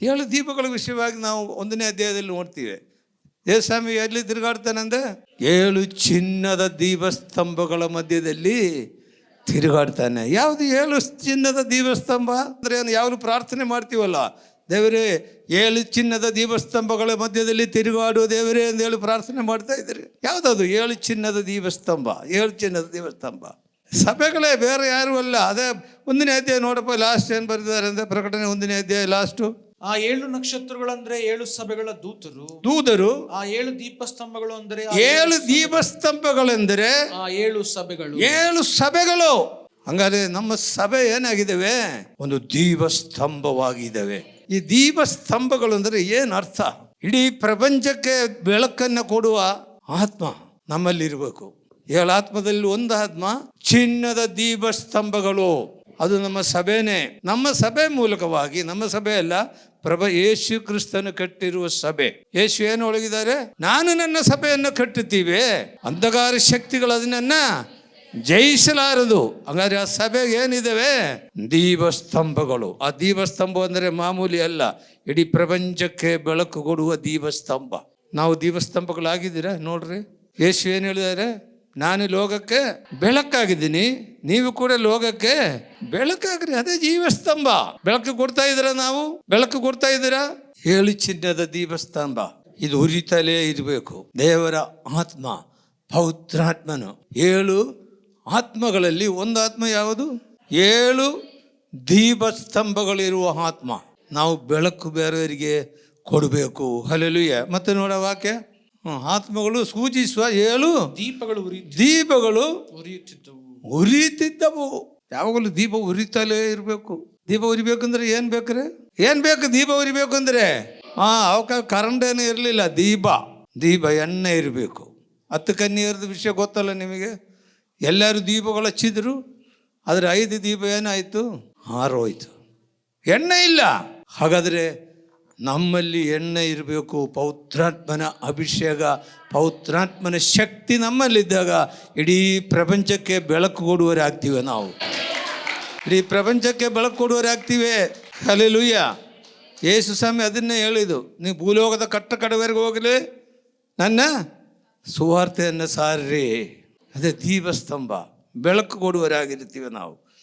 7 ದೀಪಗಳ ವಿಷಯವಾಗಿ ನಾವು 1ನೇ ಅಧ್ಯಾಯದಲ್ಲಿ ನೋಡ್ತೀವಿ. ಯೇಸುಸ್ವಾಮಿ ಎಲ್ಲಿ ತಿರುಗಾಡ್ತಾನಂದ್ರೆ 7 ಚಿನ್ನದ ದೀಪಸ್ತಂಭಗಳ ಮಧ್ಯದಲ್ಲಿ ತಿರುಗಾಡ್ತಾನೆ. ಯಾವುದು 7 ಚಿನ್ನದ ದೀಪಸ್ತಂಭ ಅಂದರೆ ಯಾವುದು ಪ್ರಾರ್ಥನೆ ಮಾಡ್ತೀವಲ್ಲ, ದೇವರೇ 7 ಚಿನ್ನದ ದೀಪಸ್ತಂಭಗಳ ಮಧ್ಯದಲ್ಲಿ ತಿರುಗಾಡು ದೇವರೇ ಅಂತೇಳಿ ಪ್ರಾರ್ಥನೆ ಮಾಡ್ತಾ ಇದ್ದಾರೆ. ಯಾವುದದು 7 ಚಿನ್ನದ ದೀಪಸ್ತಂಭ? 7 ಚಿನ್ನದ ದೀಪಸ್ತಂಭ ಸಭೆಗಳೇ, ಬೇರೆ ಯಾರು ಅಲ್ಲ. ಅದೇ 1ನೇ ಅಧ್ಯಾಯ ನೋಡಪ್ಪ, ಲಾಸ್ಟ್ ಏನು ಬರೆದಿದ್ದಾರೆ ಅಂದರೆ ಪ್ರಕಟಣೆ 1ನೇ ಅಧ್ಯಾಯ ಲಾಸ್ಟು. ಆ 7 ನಕ್ಷತ್ರಗಳಂದ್ರೆ 7 ಸಭೆಗಳ ದೂತರು. ಆ 7 ದೀಪಸ್ತಂಭಗಳು ಅಂದರೆ 7 ದೀಪಸ್ತಂಭಗಳೆಂದರೆ ಆ 7 ಸಭೆಗಳು. 7 ಸಭೆಗಳು. ಹಂಗಾದ್ರೆ ನಮ್ಮ ಸಭೆ ಏನಾಗಿದ್ದಾವೆ? ಒಂದು ದೀಪಸ್ತಂಭವಾಗಿದ್ದಾವೆ. ಈ ದೀಪಸ್ತಂಭಗಳು ಅಂದರೆ ಏನು ಅರ್ಥ? ಇಡೀ ಪ್ರಪಂಚಕ್ಕೆ ಬೆಳಕನ್ನು ಕೊಡುವ ಆತ್ಮ ನಮ್ಮಲ್ಲಿರಬೇಕು. 7 ಆತ್ಮದಲ್ಲಿ ಒಂದು ಆತ್ಮ ಚಿನ್ನದ ದೀಪಸ್ತಂಭಗಳು. ಅದು ನಮ್ಮ ಸಭೆನೇ. ನಮ್ಮ ಸಭೆ ಮೂಲಕವಾಗಿ, ನಮ್ಮ ಸಭೆ ಅಲ್ಲ, ಯೇಸು ಕ್ರಿಸ್ತನು ಕಟ್ಟಿರುವ ಸಭೆ. ಯೇಸು ಏನು ಒಳಗಿದ್ದಾರೆ? ನಾನು ನನ್ನ ಸಭೆಯನ್ನು ಕಟ್ಟುತ್ತೀವಿ, ಅಂಧಕಾರ ಶಕ್ತಿಗಳು ಅದನ್ನ ಜಯಿಸಲಾರದು. ಹಾಗಾದ್ರೆ ಆ ಸಭೆಗೆ ಏನಿದಾವೆ? ದೀಪಸ್ತಂಭಗಳು. ಆ ದೀಪಸ್ತಂಭ ಅಂದರೆ ಮಾಮೂಲಿ ಅಲ್ಲ, ಇಡೀ ಪ್ರಪಂಚಕ್ಕೆ ಬೆಳಕು ಕೊಡುವ ದೀಪಸ್ತಂಭ. ನಾವು ದೀಪಸ್ತಂಭಗಳಾಗಿದ್ದೀರಾ? ನೋಡ್ರಿ, ಯೇಸು ಏನು ಹೇಳಿದ್ದಾರೆ? ನಾನು ಲೋಕಕ್ಕೆ ಬೆಳಕಾಗಿದ್ದೀನಿ, ನೀವು ಕೂಡ ಲೋಕಕ್ಕೆ ಬೆಳಕಾಗ್ರಿ. ಅದೇ ಜೀವಸ್ತಂಭ. ಬೆಳಕು ಕೊಡ್ತಾ ಇದ್ದೀರಾ? ನಾವು ಬೆಳಕು ಕೊಡ್ತಾ ಇದ್ದೀರಾ? 7 ಚಿನ್ನದ ದೀಪಸ್ತಂಭ. ಇದು ಉರಿತಲೇ ಇರಬೇಕು. ದೇವರ ಆತ್ಮ, ಪವಿತ್ರಾತ್ಮನು. 7 ಆತ್ಮಗಳಲ್ಲಿ ಒಂದು ಆತ್ಮ ಯಾವುದು? 7 ದೀಪಸ್ತಂಭಗಳಿರುವ ಆತ್ಮ. ನಾವು ಬೆಳಕು ಬೇರೆಯವರಿಗೆ ಕೊಡಬೇಕು. ಹಲ್ಲೆಲೂಯಾ. ಮತ್ತೆ ನೋಡ ವಾಕ್ಯ, ಆತ್ಮಗಳು ಸೂಚಿಸುವ 7 ದೀಪಗಳು ಉರಿಯುತ್ತಿದ್ದವು. ಯಾವಾಗಲೂ ದೀಪ ಉರಿತಲೇ ಇರಬೇಕು. ದೀಪ ಉರಿಬೇಕಂದ್ರೆ ಏನು ಬೇಕ್ರೆ? ಏನು ಬೇಕು ದೀಪ ಉರಿಬೇಕಂದ್ರೆ? ಅವಕಾಶ ಕರೆಂಟ್ ಏನೂ ಇರಲಿಲ್ಲ. ದೀಪ ಎಣ್ಣೆ ಇರಬೇಕು. 10 ಕನ್ಯೆಯರದ ವಿಷಯ ಗೊತ್ತಲ್ಲ ನಿಮಗೆ. ಎಲ್ಲರೂ ದೀಪಗಳು ಹಚ್ಚಿದ್ರು, ಆದರೆ 5 ದೀಪ ಏನಾಯಿತು? ಹಾರೋಯ್ತು. ಎಣ್ಣೆ ಇಲ್ಲ. ಹಾಗಾದರೆ ನಮ್ಮಲ್ಲಿ ಎಣ್ಣೆ ಇರಬೇಕು. ಪವಿತ್ರಾತ್ಮನ ಅಭಿಷೇಕ, ಪವಿತ್ರಾತ್ಮನ ಶಕ್ತಿ ನಮ್ಮಲ್ಲಿದ್ದಾಗ ಇಡೀ ಪ್ರಪಂಚಕ್ಕೆ ಬೆಳಕು ಕೊಡುವರಾಗ್ತೀವಿ. ನಾವು ಇಡೀ ಪ್ರಪಂಚಕ್ಕೆ ಬೆಳಕು ಕೊಡುವರಾಗ್ತೀವಿ. ಹಲ್ಲೆಲೂಯಾ. ಯೇಸು ಸ್ವಾಮಿ ಅದನ್ನೇ ಹೇಳಿದ್ದು, ನೀವು ಭೂಲೋಕದ ಕಟ್ಟ ಕಡೆವರೆಗೆ ಹೋಗಲಿ, ನನ್ನ ಸುವಾರ್ತೆಯನ್ನು ಸಾರ್ರಿ. ಅದೇ ದೀಪಸ್ತಂಭ, ಬೆಳಕು ಕೊಡುವರಾಗಿರ್ತೀವಿ ನಾವು.